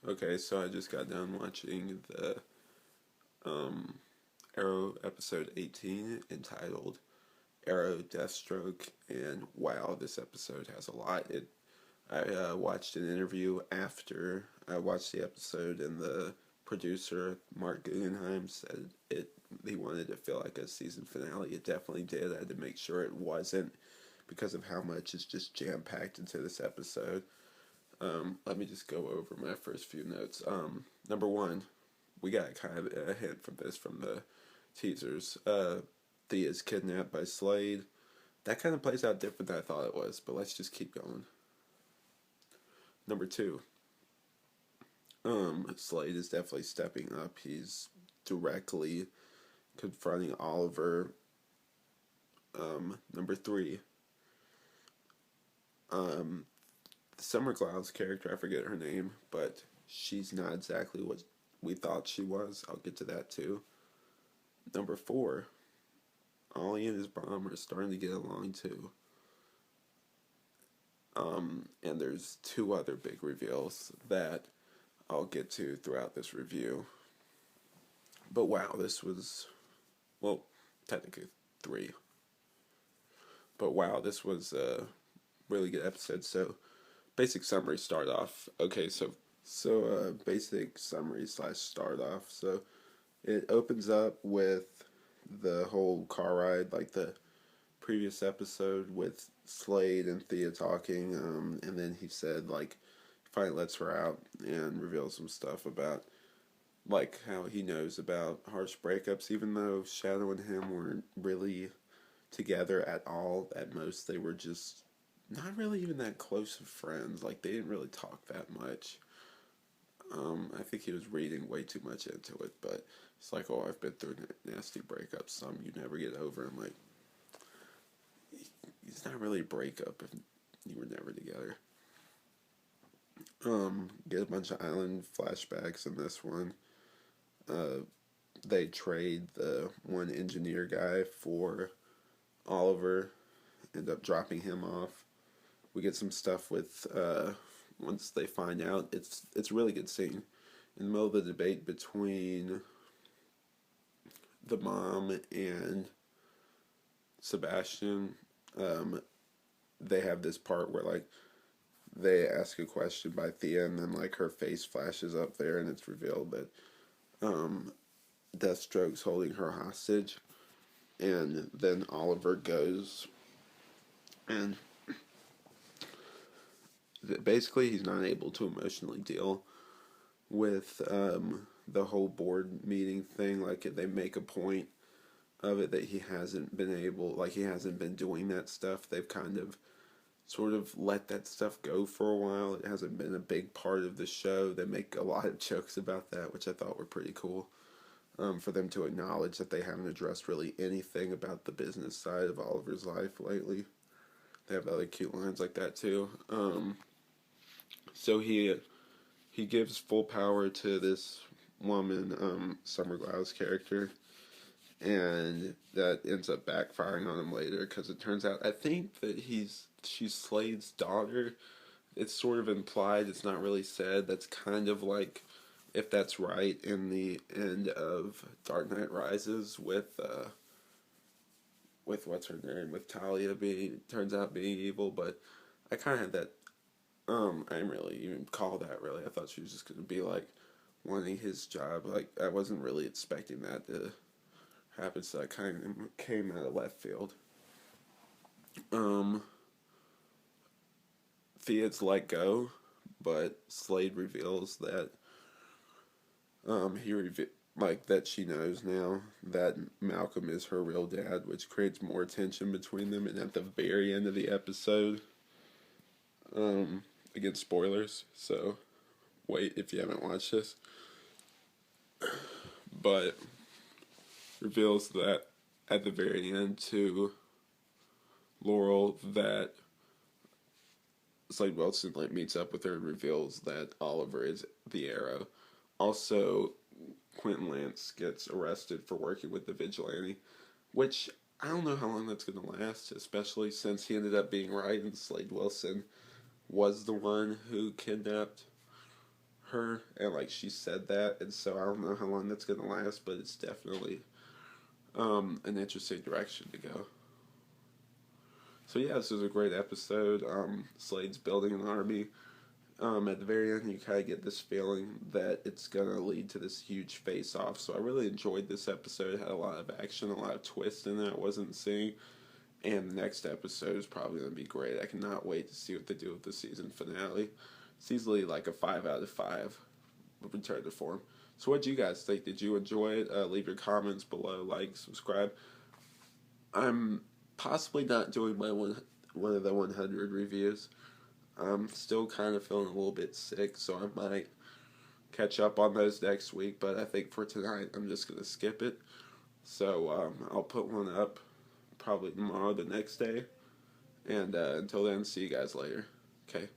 Okay, so I just got done watching the Arrow episode 18 entitled Arrow Deathstroke, and wow, this episode has a lot. I watched an interview after I watched the episode, and the producer Mark Guggenheim said he wanted to feel like a season finale. It definitely did. I had to make sure it wasn't because of how much is just jam packed into this episode. Let me just go over my first few notes. Number one, we got kind of a hint from this from the teasers. Thea is kidnapped by Slade. That kind of plays out different than I thought it was, but let's just keep going. Number two, Slade is definitely stepping up. He's directly confronting Oliver. Number three, Summer Glou's character, I forget her name, but she's not exactly what we thought she was. I'll get to that too. Number four, Ollie and his mom are starting to get along too. And there's two other big reveals that I'll get to throughout this review. But wow, this was, well, technically three. But wow, this was a really good episode. So, basic summary start off. Okay, so basic summary / start off. So, it opens up with the whole car ride, like the previous episode with Slade and Thea talking, and then he said, like, finally lets her out and reveals some stuff about, like, how he knows about harsh breakups, even though Shadow and him weren't really together at all. At most, they were just not really even that close of friends. Like, they didn't really talk that much. I think he was reading way too much into it, but it's like, oh, I've been through nasty breakups, some you never get over. I'm like, it's not really a breakup if you were never together. Get a bunch of island flashbacks in this one. They trade the one engineer guy for Oliver, end up dropping him off. We get some stuff with once they find out. It's a really good scene. In the middle of the debate between the mom and Sebastian, they have this part where, like, they ask a question by Thea, and then, like, her face flashes up there, and it's revealed that Deathstroke's holding her hostage, and then Oliver goes, and basically he's not able to emotionally deal with the whole board meeting thing. Like, they make a point of it that he hasn't been doing that stuff. They've kind of sort of let that stuff go for a while. It hasn't been a big part of the show. They make a lot of jokes about that, which I thought were pretty cool. For them to acknowledge that they haven't addressed really anything about the business side of Oliver's life lately. They have other cute lines like that too. So he gives full power to this woman, Summer Glou's character, and that ends up backfiring on him later because it turns out, I think that she's Slade's daughter. It's sort of implied, it's not really said. That's kind of like, if that's right, in the end of Dark Knight Rises with what's her name, with Talia turns out being evil. But I kind of had that, I didn't really even call that, really. I thought she was just going to be, like, wanting his job. Like, I wasn't really expecting that to happen, so that kind of came out of left field. Thea's let go, but Slade reveals that that she knows now that Malcolm is her real dad, which creates more tension between them. And at the very end of the episode, again, spoilers, so wait if you haven't watched this, but reveals that at the very end to Laurel that Slade Wilson, like, meets up with her and reveals that Oliver is the Arrow. Also, Quentin Lance gets arrested for working with the vigilante, which I don't know how long that's going to last, especially since he ended up being right and Slade Wilson was the one who kidnapped her, and like she said that, and so I don't know how long that's gonna last, but it's definitely an interesting direction to go. So yeah, this was a great episode. Slade's building an army. At the very end, you kind of get this feeling that it's gonna lead to this huge face-off. So I really enjoyed this episode. It had a lot of action, a lot of twists in it I wasn't seeing. And the next episode is probably going to be great. I cannot wait to see what they do with the season finale. It's easily like a 5 out of 5 return to form. So what do you guys think? Did you enjoy it? Leave your comments below, like, subscribe. I'm possibly not doing my one of the 100 reviews. I'm still kind of feeling a little bit sick, so I might catch up on those next week. But I think for tonight, I'm just going to skip it. So I'll put one up probably tomorrow, the next day. And until then, see you guys later. Okay.